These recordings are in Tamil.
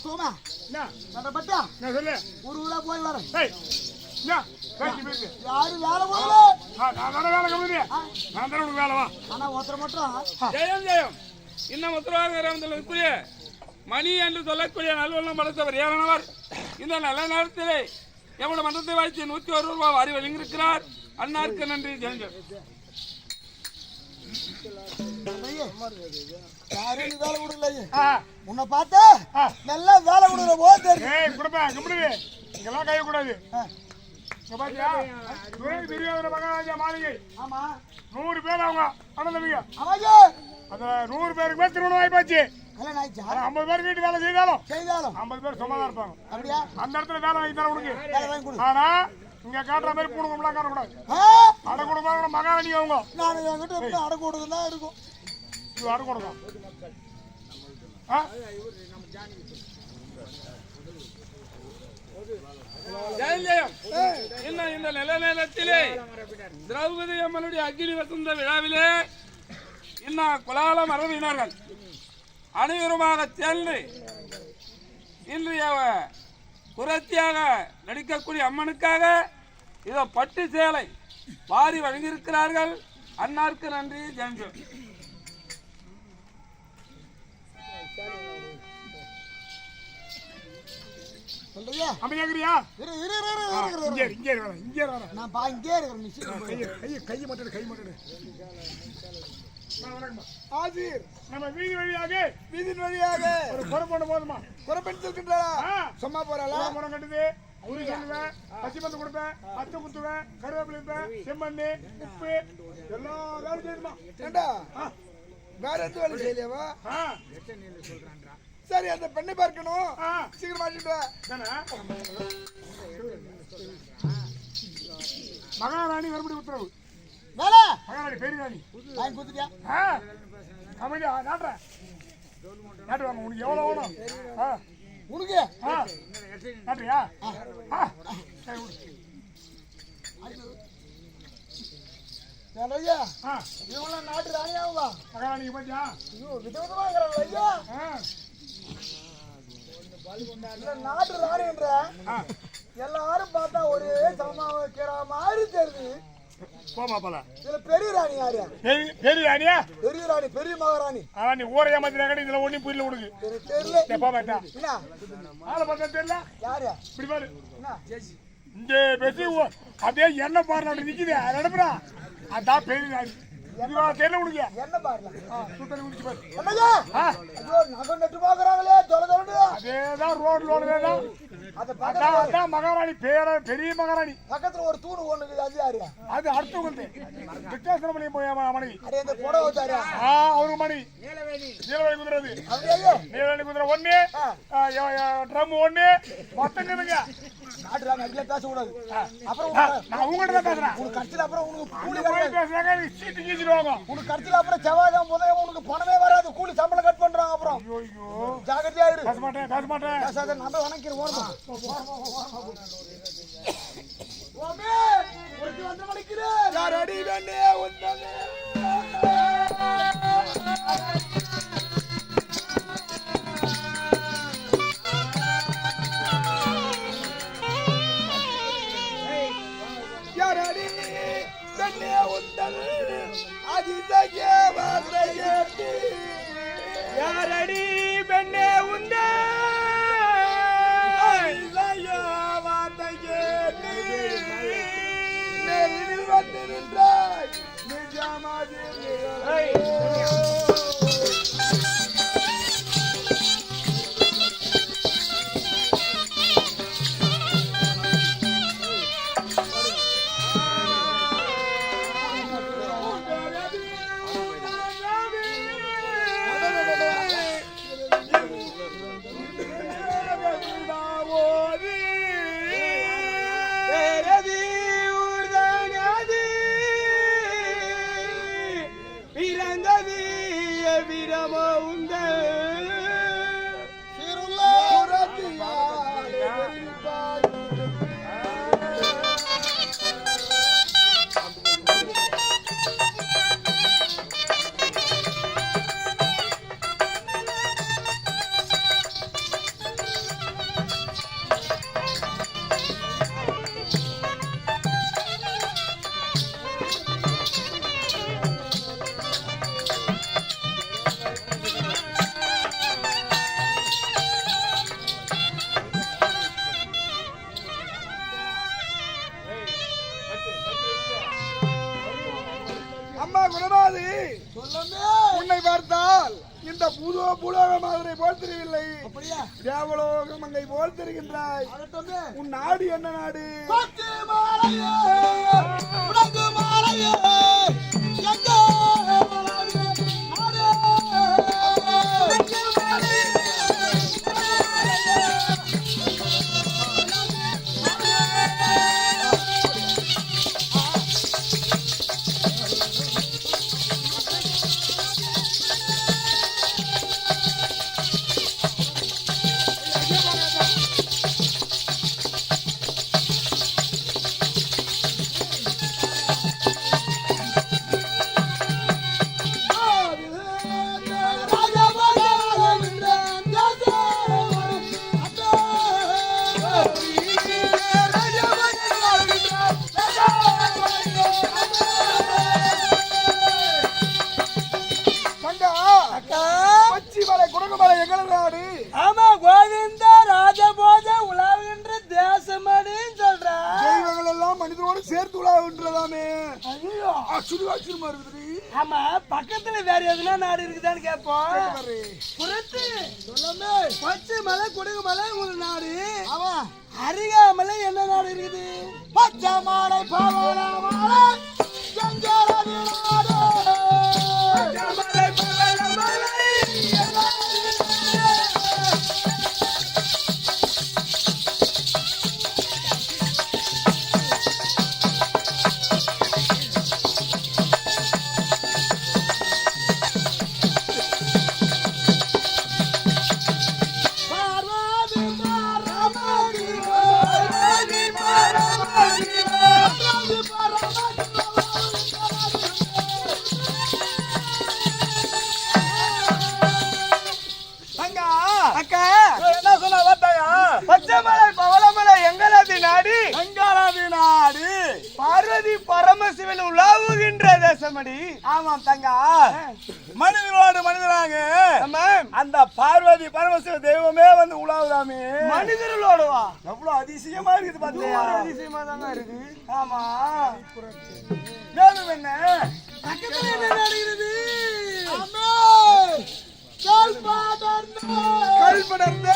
சோமா என்ன பட்டா சொல்லு ஒரு ஊரா போய் வரேன். யாரு வேலை போகல? வேலை கம்பெனி நான் தானே உனக்கு வேலை வா. ஆனா ஒருத்தர் மட்டும் ஜெயம் ஜெயம் இன்னும் உத்தரவாக மணி என்று சொல்லக்கூடிய நல்வெல்லாம் படைத்தவர் ஏறனவர். இந்த நல்ல நேரத்திலே எவ்வளவு மன்றத்தை வாய்ச்சி 101 ரூபாய் வாரி வழங்கியிருக்கிறார். அண்ணாருக்கு நன்றி. ஜெயம் ஜெயம் யாரும் வேலை கொடுக்கல. உன்னை பார்த்தா நல்லா வேலை கொடுக்குற போது தெரியும். கொடுப்பேன் கும்பிடுவே இங்கெல்லாம் கைய கூடாது. மகாராஜா மாளிகை 100 பேர் அவங்க அண்ணன் தம்பிங்க. அந்த 100 பேருக்கு மேல் திருமணம் ஆயிப்போச்சு. 50 பேர் வீட்டு வேலை செய்தாலும் 50 பேர் சும்மா தான் இருப்பாங்க. அந்த இடத்துல வேலை வாங்கி தர உனக்கு. ஆனா இங்க காட்டுற மாதிரி பூணு கும்பலாம் காட்டக்கூடாது. அடை கொடுப்பாங்க மகாராணி அவங்க. நான் என்கிட்ட அடை கொடுக்குன்னா இருக்கும். இது அடை கொடுக்கும். ஜெயம் ஜெயம் இன்னும் இந்த நில நேரத்திலே திரௌபதி அம்மனுடைய அக்னி வசந்த விழாவிலே இன்னும் குலால மரபினர்கள் அனைவருமாக சேர்ந்து இன்றைய புரட்சியாக நடிக்கக்கூடிய அம்மனுக்காக இதோ பட்டு சேலை வாரி வழங்கியிருக்கிறார்கள். அன்னாருக்கு நன்றி. ஜெயஞ்சு அமையாங்கிறியா? கை மட்டும் நம்ம வீதி வழியாக ஒரு குறைப்பண்ண போதுமா? குறைப்பெடுத்துக்கிட்டா சும்மா போறாளா? முறம் கட்டுது உரி சொல்லுவேன், பச்சி பந்து கொடுப்பேன், அத்தை குத்துவேன், கருவேப்பிலிப்பேன், செம்மண்ணு, உப்பு எல்லா வேலையும் செய்யணுமா? ஏண்டா வேற எந்த வேலை செய்யலையாவா? சரி அந்த பெண்ணை பார்க்கணும். சீக்கிரம் மகாராணி மறுபடி உத்தரவு. மகாராணி பெரிய ராணி கமிட்டி நாட்டுறேன். நாட்டுவாங்க உனக்கு எவ்வளவு வேணும்? உனக்கு நாட்டுறியா? இவங்களாம் நாட்டு ராணியாவா? மகாராணிக்கு பத்தியா விதவிதமா ஐயா நாட்டு ராணி என்ற எல்லாரும் பார்த்தா ஒரே சமமாக வைக்கிற மாதிரி தெரியுது. இதுல பெரிய ராணி யாரு? பெரிய ராணியா? பெரிய ராணி, பெரிய மகாராணி. நீ ஊரை ஏமாத்தினா இதுல ஒண்ணும் புரியல உனக்கு. தெரியல போமாட்டா ஆளை பார்த்தா தெரியல. யாரு இப்படி பாரு இந்த பேசி அப்படியே என்ன பாரு அப்படி நிக்குது நடப்புறா. அதான் பெரிய ராணி. தெரியல உனக்கு என்ன பாருல சுத்தனை குடிச்சு பாரு. நகை நட்டு பாக்குறாங்களே அதேதான் ரோட்ல அதான் மகாராணி பெரிய மகாராணி. பக்கத்துல ஒரு தூணு ஒண்ணு அது யாரு? அது அடுத்தவங்க வித்தியாசமணி மனைவி. இந்த புடவை வச்சாரு அவருக்கு மணி நீலவேணி குதிரை. நீலவேணி குதிரை ஒண்ணு, ட்ரம் ஒண்ணு, மொத்தங்க. நாட்டு ராணி பேச கூடாது. அப்புறம் நான் உங்ககிட்ட தான் பேசுறேன். உனக்கு கட்சியில அப்புறம் உனக்கு கூலி பேசுறாங்க. சீட்டு கீச்சிடுவாங்க. உனக்கு கட்சியில அப்புறம் செவ்வாய் முதல்ல உனக்கு பணமே வராது. கூலி சம்பளம் கட் பண்றாங்க. அப்புறம் ஜாகிரதையா இரு. பேச மாட்டேன் பேசாத. நம்ம வணக்கிறோம். வந்து வணக்கிறேன். யாரடி வேண்டே ஒன்றாங்க யாரடி வேண்டே ஒன்றாங்க யாரடி பெண்ணே உண்ட வந்திருந்தாய் நிஜாமாதி பிறந்தது அம்மா குணமாதி உன்னை பார்த்தால் இந்த பூலோக மாதிரி போல் தெரியவில்லை, தேவலோகம் அங்கை போல் தெரிகின்றாய். உன் நாடு என்ன நாடு? ஆமா, கோவிந்த ராஜபோஜ உலாவுகின்ற தேசமடின்னு சொல்றா. தெய்வங்கள் எல்லாம் மனிதனோடு சேர்த்து உலாவுன்றதாமே. ஆச்சரியமா இருக்குது. ஆமா, பக்கத்துல வேற எதுனா நாடு இருக்குதான்னு கேட்போம். புறத்து பச்சை மலை கொடுகு மலை ஒரு நாடு. ஆமா, அருகாமலை என்ன நாடு இருக்குது? பச்சை மாலை பாவன மாலை சங்கரவி நாடு. பச்சை மலை பாவன மாலை பச்சைமலை பவளமலை எங்களது நாடு. எங்களது நாடு பார்வதி பரமசிவன் உலாவுகின்ற தேசமடி. ஆமாம் தங்கா, மனிதனோடு மனிதனாக அந்த பார்வதி பரமசிவ தெய்வமே வந்து உலாவுதாமே. மனிதர்களோடவா? எவ்வளவு அதிசயமா இருக்குது பாத்தியா? அதிசயமா தாங்க இருக்கு. ஆமா, மேலும் என்ன பக்கத்துல என்ன நடக்கிறது? கல் படர்ந்த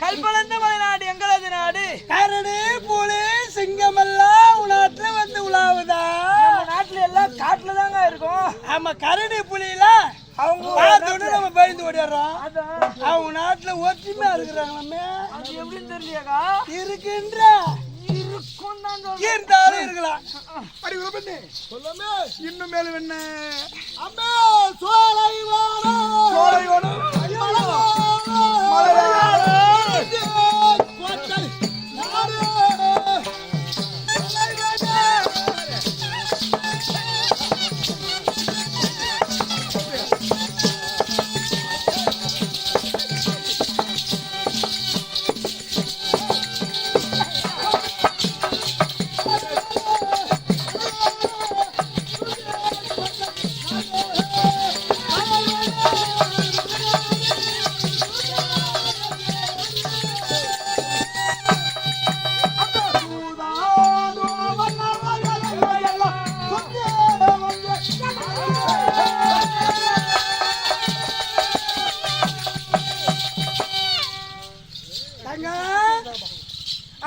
கல்பலந்த மலைநாடு எங்களது நாடு. கரடி புலி சிங்கமெல்லாம் நாட்டுல வந்து உலாவுதா? நாட்டுல எல்லாம் காட்டுல தாங்க இருக்கும். ஆமா, கரடி புலியில அவங்க பார்த்தோட நம்ம பயந்து ஓடிடுறோம். அவங்க நாட்டுல ஒற்றுமையா இருக்கிறாங்களாமே. அது எப்படின்னு தெரியலையாக்கா? இருக்கின்ற இருக்கும் தான் இருந்தாலும் இருக்கலாம். சொல்லாமே இன்னும் மேலும் என்ன? அம்மா சோலைவானம் சோலைவனம்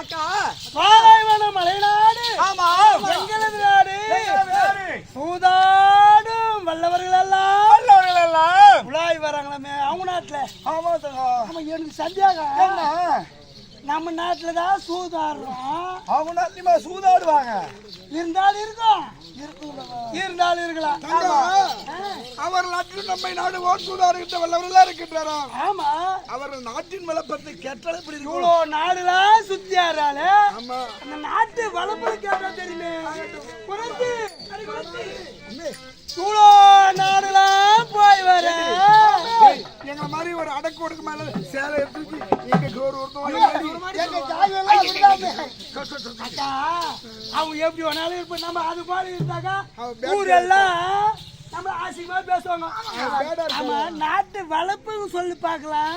அக்கா, பாலைவனம் மலைநாடு. ஆமா, எங்களது நாடு. சூதாடும் வல்லவர்கள் எல்லாம் உலாய் வராங்களாமே அவங்க நாட்டுல. ஆமா எனக்கு சந்தேகம் என்ன, நம்ம நாட்டுல தான் சூதாடுறோம், அவங்க நாட்டுலயுமா சூதாடுவாங்க? இருந்தாலும் இருக்கும் இருந்தாலும் இருக்கலாம். அவர் நாட்டில் நம்மை நாடு ஓட்டுதார் என்ற வல்லவர்களா இருக்கின்றாராம். ஆமா அவர்கள் நாட்டின் வளப்பத்தை கேட்டால் இப்படி இருக்கும். இவ்வளவு நாடுலாம் சுத்தியாரால ஆமா அந்த நாட்டு வளப்பதை கேட்டா தெரியுமே. குறைந்து இவ்வளோ நாடுலாம் போய் வர எங்க மாதிரி ஒரு அடக்கு ஒடுக்கு மேல சேலை எடுத்து எங்க ஒரு அவங்க எப்படி வேணாலும் இருப்போம். நம்ம அது போல இருந்தாக்கா ஊரெல்லாம் நம்ம ஆசிரியமா பேசுவாங்க. ஆமா நாட்டு வளர்ப்பு சொல்லி பார்க்கலாம்.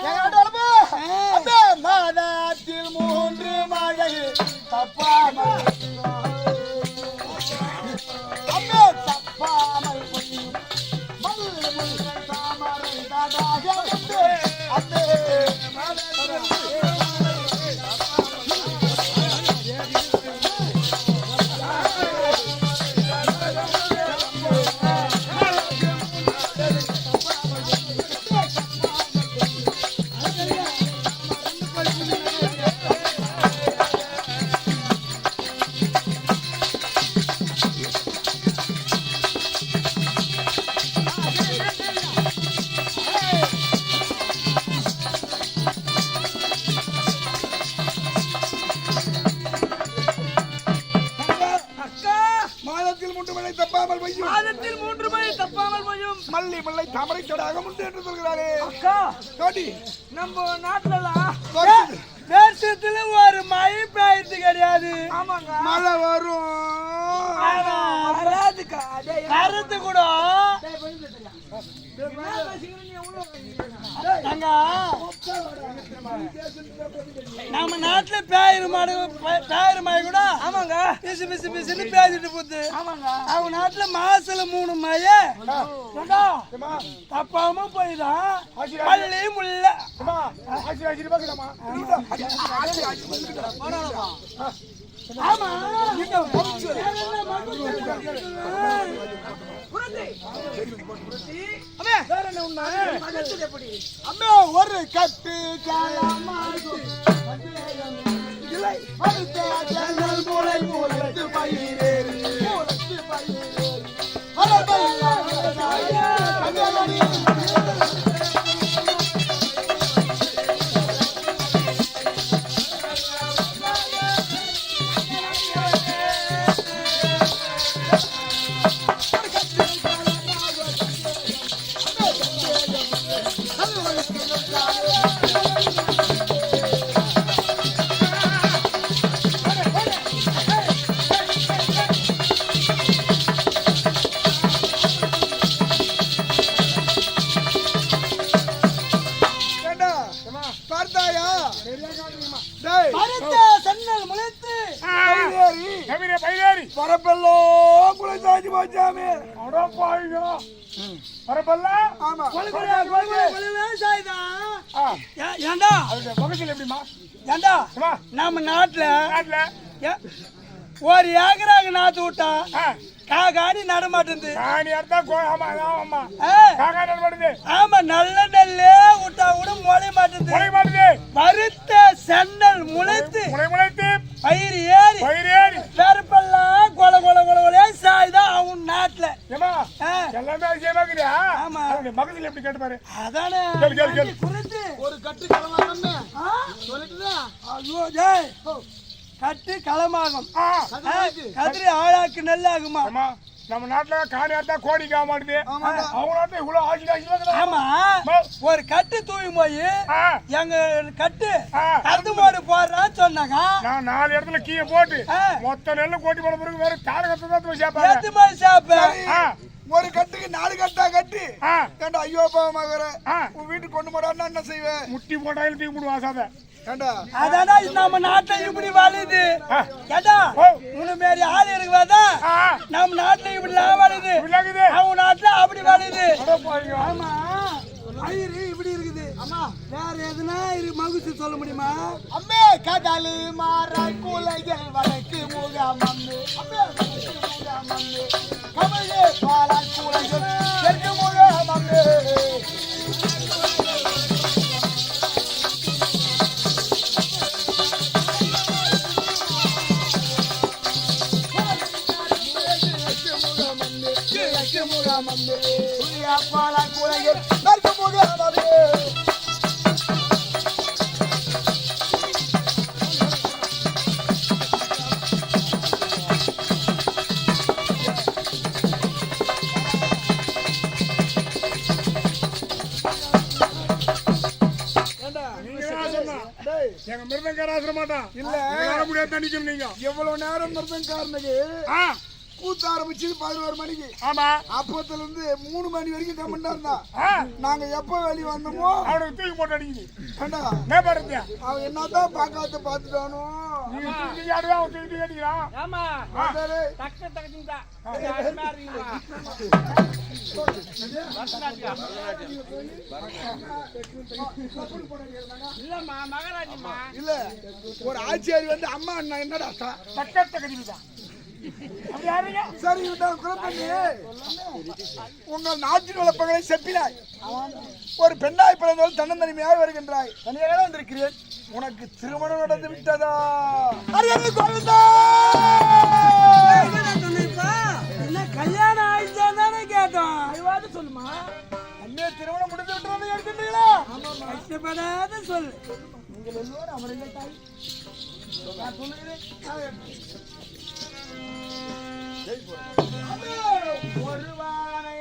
மாதத்தில் 3 மழை தப்பாமல் தப்பாமல் வையும். மாதத்தில் 3 மழை தப்பாமல் வையும். மல்லி முல்லை தாமரை தடாகம் உண்டு என்று சொல்கிறாரே. அக்கா கோடி நம்ம நாட்டுலலாம் தேசத்துல ஒரு மழை பெய்யுது கிடையாது. ஆமாங்க மழை வரும் வராதுக்கா. கருத்து கூட நம்ம நாட்டுல பேயிரு மழை கூட ஆமாங்க பிசு பிசு பிசுன்னு பேசிட்டு போகுது. ஆமாங்க அவங்க நாட்டுல மாசத்துல 3 மழை தப்பாம போயிதான் பள்ளி முல்ல. ஆமா அம்மா ஒரு கட்டு மூளை மூலத்து பயிரேறி வரப்பெல்லாம் குலைசாஞ்சி போச்சாமே. நம்ம நாட்டுல ஒரு ஏக்கராக நாத்து விட்டா காகாணி நடமாட்டது. ஆமா நல்ல நெல்லு விட்டா கூட முளை மாட்டது. வருத்த சென்னல் முளைத்து பயிர் ஏறி பெருப்பெல்லாம் கொல கொல கொல கொல சாய்தான் அவங்க நாட்டுல. ஆமா மகத்தில் எப்படி கேட்டு பாரு. அதானே ஒரு கட்டு கிளம்பாங்க ஐயோ ஜெய் கட்டு களமாகும் கதிரி ஆளாக்கு நெல்லாகுமா. நம்ம நாட்டுல காணியாட்டா கோடிக்கு ஆக மாட்டுது. அவங்க நாட்டுல இவ்வளவு ஆட்சி. ஆமா ஒரு கட்டு தூவி போய் எங்க கட்டு கந்து மாடு போடுறான்னு சொன்னாங்க. நான் 4 இடத்துல கீழே போட்டு மொத்த நெல்லு கோட்டி போட பிறகு வேற தாரகத்தை தான் சாப்பிடுறேன். ஒரு கட்டுக்கு 4 கட்டா கட்டி ஏண்டா ஐயோ பாவமாகற உன் வீட்டுக்கு கொண்டு போறான்னா என்ன செய்வேன்? முட்டி போட்டாலும் தூக்கி போடு வாசாத. அதானா நம்ம நாட்டுல இப்படி வாழுது. கேட்டா உன்ன மாரி ஆள் இருக்குவாதா நம்ம நாட்டுல இப்படி வாழுது. அவங்க நாட்டுல அப்படி வாழுது. ஆமா பயிர் இப்படி இருக்குது. ஆமா வேற எதுனா மகுசு சொல்ல முடியுமா? அம்மே கடல் மாற கூலைகள் வடக்கு முகாமம்மே அம்மே முகாமம்மே கமலே பாலா கூலைகள் தெற்கு முகாமம்மே. மந்தே பால குலையில் நற்க முகமதே எங்க மிருதங்கார ஆசிர மாட்டான் இல்ல முடியாது தண்ணிக்கும் நீங்க எவ்வளவு நேரம் மிருதங்காரனுக்கு கூத்து ஆரம்பிச்சது 11 மணிக்கு. ஆமா அப்பத்துல இருந்து 3 மணி வரைக்கும் கமெண்டா இருந்தா நாங்க எப்ப வெளிய வந்தோமோ அவனுக்கு தூக்கி போட்டு அடிக்குது. ஏண்டா நான் பாருங்க அவன் என்னதான் பாக்காத பாத்துட்டானோ நீங்க தூக்கி யாருவா அவன் தூக்கி அடிக்கிறான். ஆமா அதே டக்கு டக்குடா யாருமா இருக்கீங்களா இல்லம்மா மகாராஜம்மா இல்ல ஒரு ஆட்சியாரி வந்து அம்மா அண்ணா என்னடா டக்கட்ட கடிக்குதான். அப்படி யாருங்க சரி இவன் குழப்பண்ணி உங்கள் நாட்டின் வளப்பங்களை செப்பினாய் ஒரு பெண்ணாய் பிறந்தவள் தன்னந்தனிமையாக வருகின்றாய் தனியாக வந்திருக்கிறேன் உனக்கு திருமணம் நடந்து விட்டதா என்ன கல்யாணம் ஆயிடுச்சா தானே கேட்டோம் அதுவாது சொல்லுமா அண்ணே திருமணம் முடிந்து விட்டு எடுத்துட்டீங்களா கஷ்டப்படாத சொல்லு நீங்கள் எல்லோரும் அமருங்கள் தாய் நான் சொல்லுகிறேன் ஒருவானை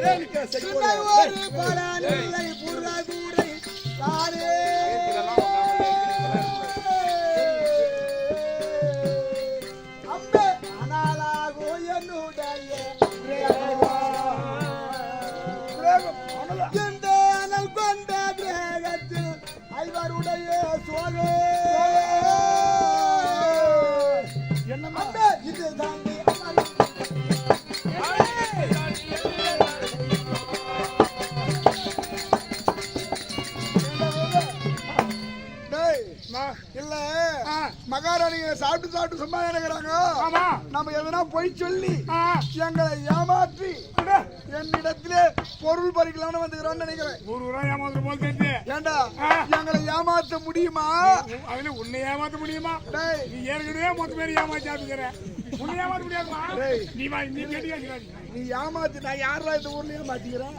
ஒரு படானில்லை புறகூரை தானே அம்பே அனாலாகோ என்னுடைய இந்த அனல் கொண்ட கிரகத்தில் ஐவருடைய சோழே என்ன இது தாண்டி இல்ல மகாராணிங்க சாப்பிட்டு சம்பாதிக்கிறாங்க. நம்ம எதனா போய் சொல்லி எங்களை ஏமாற்றி என்னிடத்திலே பொருள் பறிக்கலாம்னு வந்துக்கிறான்னு நினைக்கிறேன். ஏண்டா எங்களை ஏமாத்த முடியுமா? அதுல உன்னை ஏமாத்த முடியுமா? நீ ஏற்கனவே மொத்த பேர் ஏமாத்தி உன்னை ஏமாத்த முடியாதுமா? நீ ஏமாத்தி நான் யாரா இந்த ஊர்ல ஏமாத்திக்கிறேன்?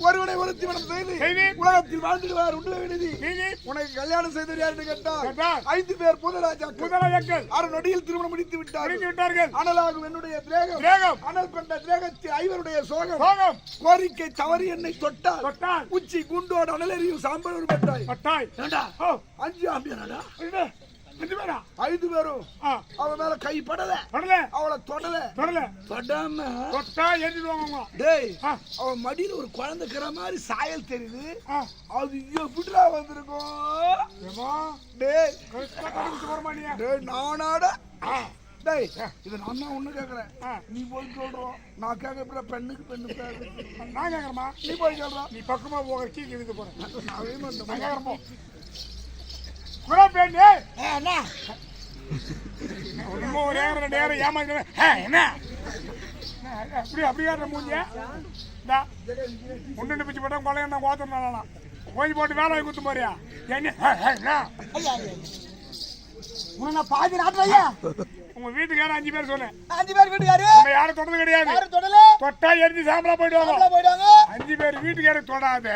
ஒருவனை ஒருத்தி மனம் செய்து உலகத்தில் வாழ்ந்துடுவார் உண்டு விடுதி. உனக்கு கல்யாணம் செய்தவர் யாருன்னு கேட்டால் 5 பேர் புதராஜாக்கள் 6 நொடியில் திருமணம் முடித்து விட்டார்கள். அனலாகும் என்னுடைய திரேகம் அனல் கொண்ட திரேகத்தில் 5 சோகம் கோரிக்கை தவறி என்னை தொட்டால் உச்சி குண்டோடு அனலெறியும் சாம்பல் பட்டாய் 5 ஆம்பியரடா 5 பேரும் அவன் மேல கை படல அவளை தொடாம டேய் அவன் மடியில ஒரு குழந்தைக்கிற மாதிரி சாயல் தெரியுது. அது எப்படிடா வந்திருக்கும்? டேய் நானாடா டேய் இது நான் தான் ஒண்ணு கேக்குறேன். நீ போய் சொல்றோம் நான் கேட்க பெண்ணுக்கு பெண்ணு நான் கேக்குறமா நீ போய் சொல்றோம். நீ பக்கமா போகிற கீழே இருக்கு போறேன் போட்டு வேலை குத்து போறியா? பாதி நாட்டுல உங்க வீட்டுக்கார 5 பேர் சொன்னேன். 5 பேர் வீட்டுக்காரு யாரும் தொடர்ந்து கிடையாது. தொட்டா எரிஞ்சு சாம்பலா போயிடுவாங்க. 5 பேர் வீட்டுக்கார தொடாத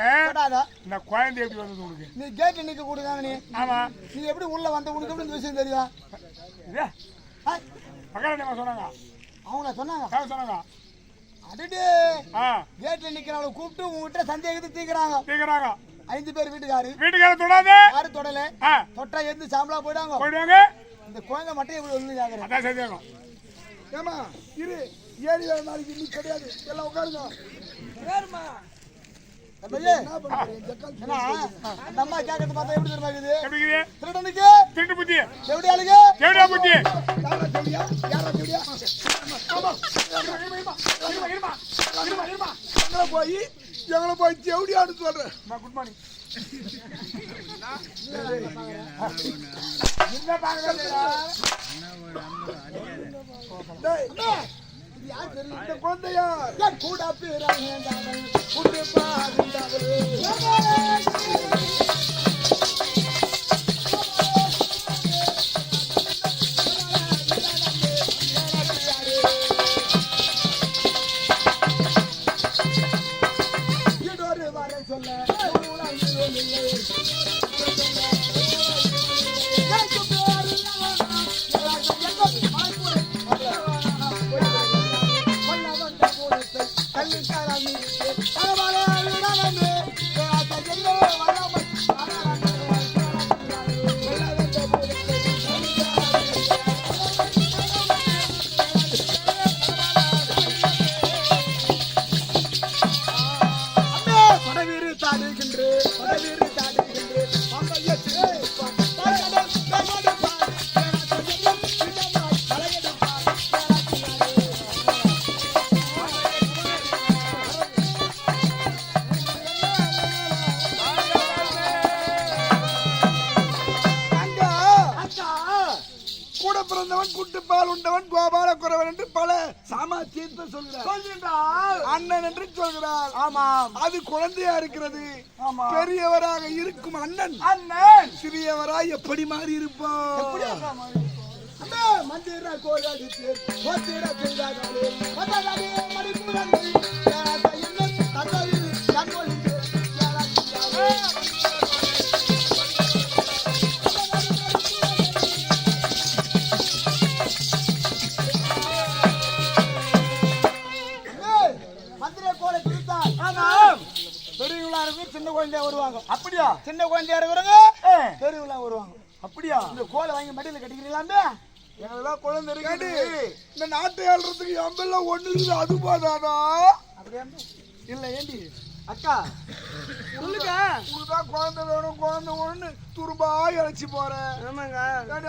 இந்த குழந்தை எப்படி வந்தது உனக்கு? நீ கேட்டு நிக்க கூடாது. நீ ஆமா நீ எப்படி உள்ள வந்த உனக்கு எப்படி இந்த விஷயம் தெரியும்? மகாராணி சொன்னாங்க. அவங்க சொன்னாங்க அடடே கேட்ல நிக்கிறவங்கள கூப்பிட்டு உங்ககிட்ட சந்தேகத்தை தீக்குறாங்க. 5 பேர் வீட்டுக்கார தொடாத யாரும் தொடல தொட்டா எரிஞ்சு சாம்பலா போயிடுவாங்க. இந்த குழந்தை மட்டும் எப்படி ஒண்ணு கேக்குறேன். அதான் சந்தேகம். ஏமா இரு 7 நாளைக்கு நீ கிடையாது எல்லாம் உட்காருங்க. அம்மா கேட்கறது பார்த்தா எப்படி தெரியுமா இருக்குது? திருடனுக்கு திருட்டு புத்தி எப்படி ஆளுங்க எப்படியா புத்தி எங்களை போய் செவடியான்னு சொல்றேன். குட் மார்னிங் இந்த குழந்தையா கூட பிறந்தவன் குட்டுப்பால் உண்டவன் கோபால குறவன் என்று பல சாமாத்தியத்தை சொல்கிறார். அண்ணன் என்று சொல்கிறார். ஆமாம் அது குழந்தையா இருக்கிறது. பெரியவராக இருக்கும் அண்ணன் சிறியவராய் எப்படி மாறி இருப்போம்? மந்திர கோயில் பெரியவங்களா இருக்கும், சின்ன குழந்தையா வருவாங்க. அப்படியா? சின்ன குழந்தையா இருக்கிறவங்க பெரியவங்களா வருவாங்க. அப்படியா? இந்த கோலை வாங்கி மடியில கட்டிக்கிறீங்களா? எங்கெல்லாம் குழந்தை இருக்கு. இந்த நாட்டை ஆள்றதுக்கு எம்பெல்லாம் ஒண்ணு இருக்குது, அது போதாதா? அப்படியா? இல்ல ஏண்டி அக்கா சொல்லுங்க. உனக்குதான் குழந்தை வேணும், குழந்தை ஒண்ணு துருபா இறைச்சி போறேன். ஆமாங்க.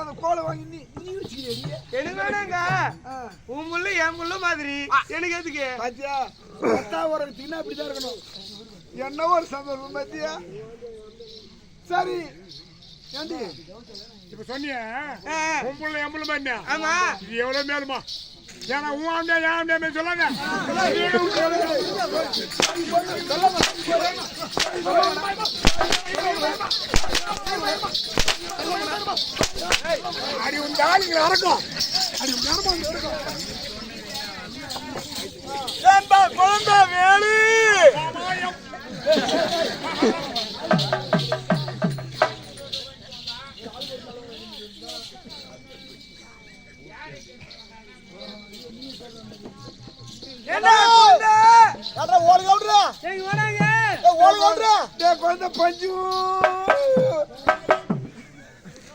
அந்த கோலை வாங்கி நீ வச்சுக்கிறீ. எனக்கு வேணாங்க. உன் முள்ளு என் முள்ளு மாதிரி எனக்கு எதுக்கு? பாத்தியா, பத்தா ஒரு தின்னா அப்படிதான் இருக்கணும். என்ன ஒரு சந்தர்ப்பம் பாத்தியா? சரி ஏண்டி இப்ப சொன்னிய உன் எம்புள்ள மாதிரி. ஆமா. இது எவ்வளவு மேலுமா? ஏன்னா உன் ஆம்பியா என் ஆம்பியா சொல்லாங்க. அடி உன் ஆளுங்களை அறக்கும். அடி உன் நேரமா இருக்கும். குழந்தை வேலு குழந்தை பஞ்சு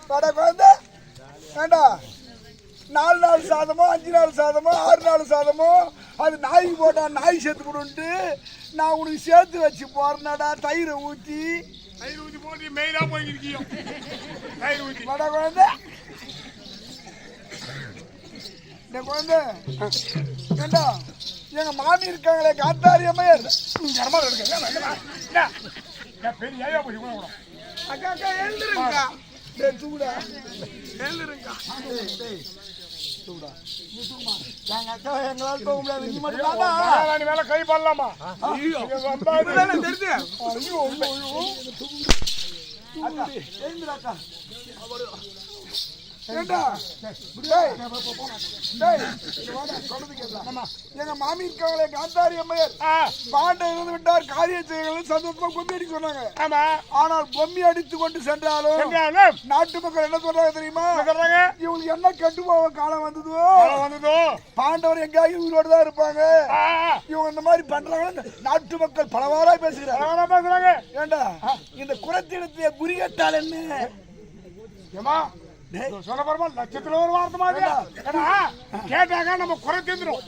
குழந்தை வேண்டா. 4 நாள் சாதமோ 5 நாள் சாதமோ 6 நாள் சாதமோ அது நாய்க்கு போட்டா நாய் சேர்த்து கொடுன்ட்டு நான் உனக்கு சேர்த்து வச்சு போறேன்டா. தயிரை ஊற்றி போட்டு மெயிலா போயிருக்கியோ. தயிர் ஊற்றி வட குழந்தை. இந்த குழந்தை ஏண்டா எங்க மாமி இருக்காங்களே காத்தாரி அம்மையார் பெரிய ஐயா போய் கூட அக்கா அக்கா எழுந்துருங்கக்கா. டேய் தூக்குடா. எழுந்துருங்க. தூக்குடா. நீ தூக்குமா. எங்க அக்கா எங்களால் தூக்க முடியாது. நீ மட்டும் தானா? மகாராணி மேல கை பண்ணலாமா? ஐயோ தெரியுது. ஐயோ அக்கா எழுந்துடா அக்கா. ஏண்டா டேய் டேய் சொல்றது கேட்கலாம். எங்க மாமி இருக்காங்களே காந்தாரி அம்மையார் பாண்டை இருந்து விட்டார், காரிய செய்யணும் சந்தோஷமா பொம்மி அடிக்க சொன்னாங்க. ஆமா. ஆனால் பொம்மி அடித்து கொண்டு சென்றாலும் நாட்டு மக்கள் என்ன சொல்றாங்க தெரியுமா? இவங்களுக்கு என்ன கெட்டு போக காலம் வந்ததோ பாண்டவர் எங்கேயும் உயிரோடு தான் இருப்பாங்க. இவங்க இந்த மாதிரி பண்றாங்க. நாட்டு மக்கள் பலவாரா பேசுகிறாங்க. ஏண்டா இந்த குறைத்திடத்தைய குறிகட்டால் என்ன சொல்ல போறோமா? லட்சத்துல ஒரு வார்த்தை மாதிரி கேட்டாங்க நம்ம குறை தீர்ந்துடும்.